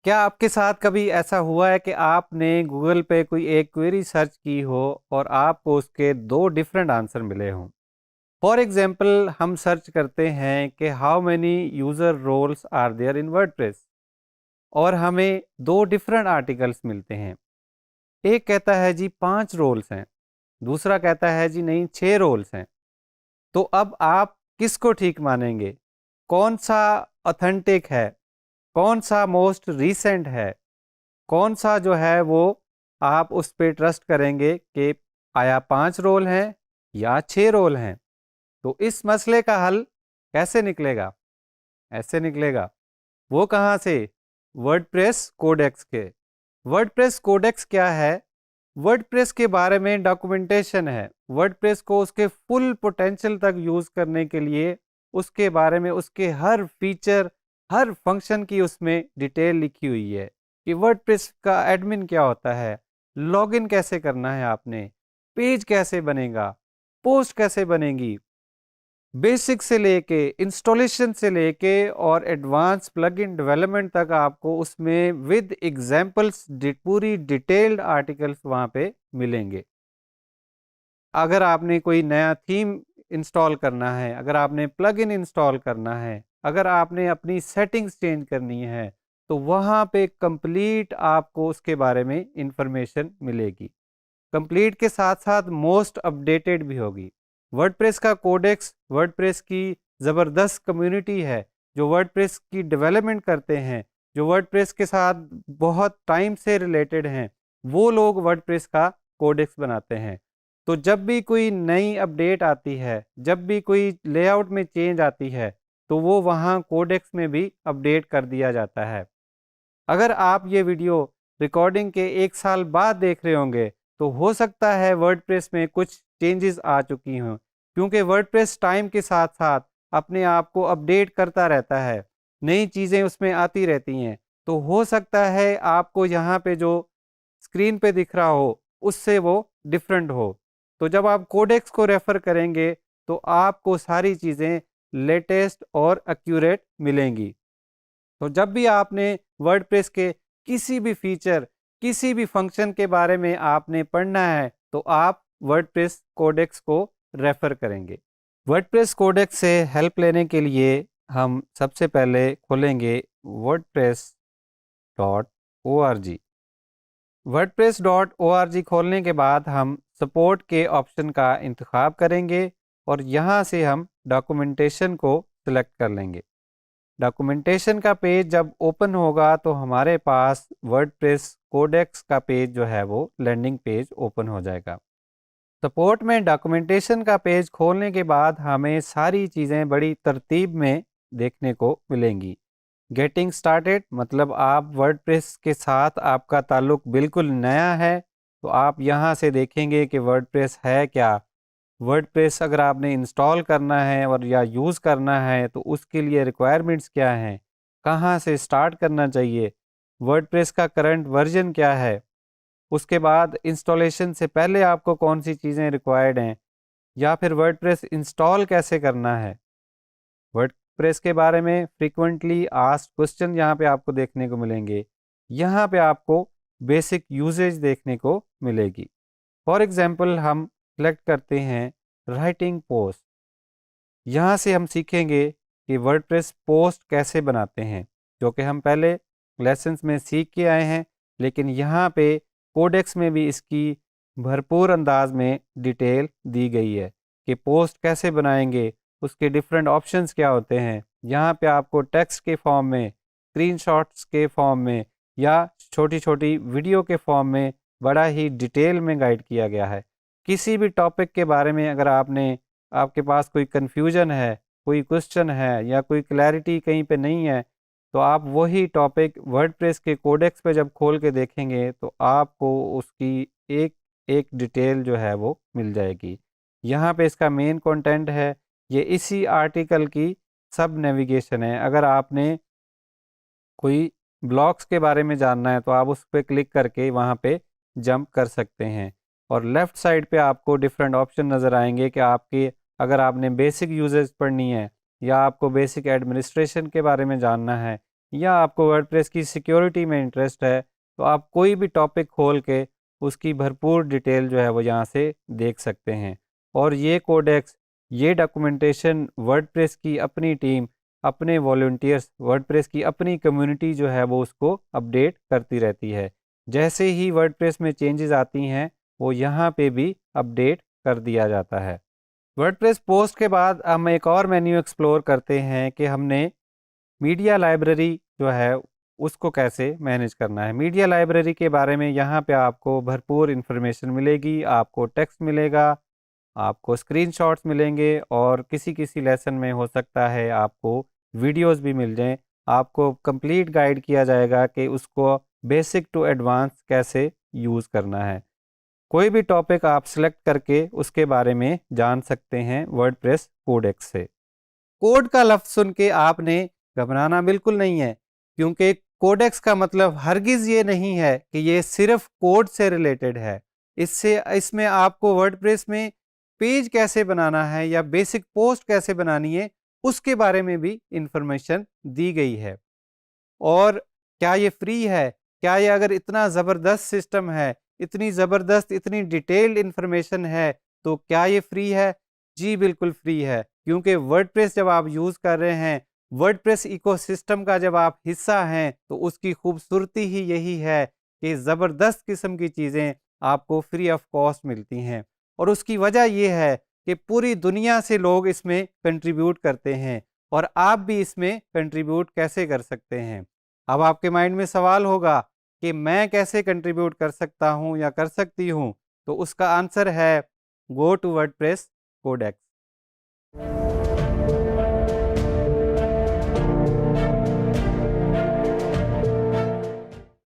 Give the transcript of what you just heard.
क्या आपके साथ कभी ऐसा हुआ है कि आपने गूगल पे कोई एक क्वेरी सर्च की हो और आपको उसके दो डिफरेंट आंसर मिले हों? फॉर एग्जांपल हम सर्च करते हैं कि how many user roles are there in WordPress और हमें दो डिफरेंट आर्टिकल्स मिलते हैं। एक कहता है जी 5 रोल्स हैं, दूसरा कहता है जी नहीं 6 रोल्स हैं। तो अब आप किसको ठीक मानेंगे? कौन सा ऑथेंटिक है? कौन सा मोस्ट रीसेंट है? कौन सा जो है वो आप उस पे ट्रस्ट करेंगे कि आया 5 रोल हैं या 6 रोल हैं? तो इस मसले का हल कैसे निकलेगा? ऐसे निकलेगा। वो कहाँ से? वर्डप्रेस कोडेक्स के। वर्डप्रेस कोडेक्स क्या है? वर्डप्रेस के बारे में डॉक्यूमेंटेशन है। वर्डप्रेस को उसके फुल पोटेंशियल तक यूज़ करने के लिए उसके बारे में उसके हर फीचर, हर फंक्शन की उसमें डिटेल लिखी हुई है कि वर्डप्रेस का एडमिन क्या होता है, लॉगिन कैसे करना है आपने, पेज कैसे बनेगा, पोस्ट कैसे बनेगी, बेसिक से लेके इंस्टॉलेशन से लेके और एडवांस प्लगइन डेवलपमेंट तक आपको उसमें विद एग्जांपल्स पूरी डिटेल्ड आर्टिकल्स वहाँ पे मिलेंगे। अगर आपने कोई नया थीम इंस्टॉल करना है, अगर आपने प्लगइन इंस्टॉल करना है, अगर आपने अपनी सेटिंग्स चेंज करनी है, तो वहाँ पे कंप्लीट आपको उसके बारे में इंफॉर्मेशन मिलेगी। कंप्लीट के साथ-साथ मोस्ट अपडेटेड भी होगी। वर्डप्रेस का कोडेक्स वर्डप्रेस की ज़बरदस्त कम्युनिटी है, जो वर्डप्रेस की डेवलपमेंट करते हैं, जो वर्डप्रेस के साथ बहुत टाइम से रिलेटेड हैं, वो लोग वर्डप्रेस का कोडेक्स बनाते हैं। तो जब भी कोई नई अपडेट आती है, जब भी कोई लेआउट में चेंज आती है, तो वो वहाँ कोडेक्स में भी अपडेट कर दिया जाता है। अगर आप ये वीडियो रिकॉर्डिंग के 1 साल बाद देख रहे होंगे, तो हो सकता है वर्डप्रेस में कुछ चेंजेस आ चुकी हों, क्योंकि वर्डप्रेस टाइम के साथ-साथ अपने आप को अपडेट करता रहता है, नई चीज़ें उसमें आती रहती हैं। तो हो सकता है आपको यहाँ पे जो स्क्रीन पे दिख रहा हो, उससे वो डिफरेंट हो। तो जब आप कोडेक्स को रेफ़र करेंगे, तो आपको सारी चीज़ें लेटेस्ट और एक्यूरेट मिलेंगी। तो जब भी आपने वर्डप्रेस के किसी भी फीचर, किसी भी फंक्शन के बारे में आपने पढ़ना है, तो आप वर्डप्रेस कोडेक्स को रेफ़र करेंगे। वर्डप्रेस कोडेक्स से हेल्प लेने के लिए हम सबसे पहले खोलेंगे wordpress.org। wordpress.org खोलने के बाद हम सपोर्ट के ऑप्शन का इंतखाब करेंगे और यहाँ से हम डॉक्यूमेंटेशन को सिलेक्ट कर लेंगे। डॉक्यूमेंटेशन का पेज जब ओपन होगा तो हमारे पास वर्डप्रेस कोडेक्स का पेज जो है वो लैंडिंग पेज ओपन हो जाएगा। सपोर्ट में डॉक्यूमेंटेशन का पेज खोलने के बाद हमें सारी चीज़ें बड़ी तरतीब में देखने को मिलेंगी। गेटिंग स्टार्टेड मतलब आप वर्डप्रेस के साथ आपका ताल्लुक बिल्कुल नया है, तो आप यहाँ से देखेंगे कि वर्डप्रेस है क्या। वर्डप्रेस अगर आपने इंस्टॉल करना है और या यूज़ करना है तो उसके लिए रिक्वायरमेंट्स क्या हैं, कहाँ से स्टार्ट करना चाहिए, वर्डप्रेस का करंट वर्जन क्या है, उसके बाद इंस्टॉलेशन से पहले आपको कौन सी चीज़ें रिक्वायर्ड हैं, या फिर वर्डप्रेस इंस्टॉल कैसे करना है। वर्डप्रेस के बारे में फ्रीक्वेंटली आस्क्ड क्वेश्चन यहाँ पे आपको देखने को मिलेंगे। यहाँ पे आपको बेसिक यूजेज देखने को मिलेगी। फॉर एग्जांपल हम सेलेक्ट करते हैं राइटिंग पोस्ट। यहाँ से हम सीखेंगे कि वर्डप्रेस पोस्ट कैसे बनाते हैं, जो कि हम पहले लेसन्स में सीख के आए हैं, लेकिन यहाँ पे कोडेक्स में भी इसकी भरपूर अंदाज में डिटेल दी गई है कि पोस्ट कैसे बनाएंगे, उसके डिफरेंट ऑप्शंस क्या होते हैं। यहाँ पे आपको टेक्स्ट के फॉर्म में, स्क्रीनशॉट्स के फॉर्म में या छोटी-छोटी वीडियो के फॉर्म में बड़ा ही डिटेल में गाइड किया गया है। किसी भी टॉपिक के बारे में अगर आपके पास कोई कन्फ्यूजन है, कोई क्वेश्चन है या कोई क्लैरिटी कहीं पे नहीं है, तो आप वही टॉपिक वर्डप्रेस के कोडेक्स पे जब खोल के देखेंगे तो आपको उसकी एक एक डिटेल जो है वो मिल जाएगी। यहाँ पे इसका मेन कंटेंट है, ये इसी आर्टिकल की सब नेविगेशन है। अगर आपने कोई ब्लॉक्स के बारे में जानना है तो आप उस पे क्लिक करके वहाँ पे जंप कर सकते हैं और लेफ़्ट साइड पे आपको डिफरेंट ऑप्शन नज़र आएंगे कि आपके अगर आपने बेसिक यूजेस पढ़नी है या आपको बेसिक एडमिनिस्ट्रेशन के बारे में जानना है या आपको वर्डप्रेस की सिक्योरिटी में इंटरेस्ट है, तो आप कोई भी टॉपिक खोल के उसकी भरपूर डिटेल जो है वो यहाँ से देख सकते हैं। और ये कोडेक्स, ये डॉक्यूमेंटेशन वर्डप्रेस की अपनी टीम, अपने वॉलंटियर्स, वर्डप्रेस की अपनी कम्युनिटी जो है वो उसको अपडेट करती रहती है। जैसे ही वर्डप्रेस में चेंजेस आती हैं वो यहाँ पे भी अपडेट कर दिया जाता है। वर्डप्रेस पोस्ट के बाद हम एक और मेन्यू एक्सप्लोर करते हैं कि हमने मीडिया लाइब्रेरी जो है उसको कैसे मैनेज करना है। मीडिया लाइब्रेरी के बारे में यहाँ पे आपको भरपूर इन्फॉर्मेशन मिलेगी, आपको टेक्स्ट मिलेगा, आपको स्क्रीनशॉट्स मिलेंगे और किसी किसी लेसन में हो सकता है आपको वीडियोस भी मिल जाएं। आपको कंप्लीट गाइड किया जाएगा कि उसको बेसिक टू एडवांस कैसे यूज़ करना है। कोई भी टॉपिक आप सिलेक्ट करके उसके बारे में जान सकते हैं वर्डप्रेस कोडेक्स से। कोड का लफ्ज़ सुन के आपने घबराना बिल्कुल नहीं है, क्योंकि कोडेक्स का मतलब हरगिज़ ये नहीं है कि ये सिर्फ कोड से रिलेटेड है। इसमें आपको वर्डप्रेस में पेज कैसे बनाना है या बेसिक पोस्ट कैसे बनानी है उसके बारे में भी इंफॉर्मेशन दी गई है। और क्या ये फ्री है? क्या ये, अगर इतना ज़बरदस्त सिस्टम है, इतनी ज़बरदस्त, इतनी डिटेल्ड इंफॉर्मेशन है, तो क्या ये फ्री है? जी बिल्कुल फ्री है, क्योंकि वर्डप्रेस जब आप यूज़ कर रहे हैं, वर्डप्रेस इकोसिस्टम का जब आप हिस्सा हैं, तो उसकी खूबसूरती ही यही है कि ज़बरदस्त किस्म की चीज़ें आपको फ्री ऑफ कॉस्ट मिलती हैं। और उसकी वजह ये है कि पूरी दुनिया से लोग इसमें कंट्रीब्यूट करते हैं, और आप भी इसमें कंट्रीब्यूट कैसे कर सकते हैं। अब आपके माइंड में सवाल होगा कि मैं कैसे कंट्रीब्यूट कर सकता हूँ या कर सकती हूँ, तो उसका आंसर है गो टू वर्डप्रेस कोडेक्स।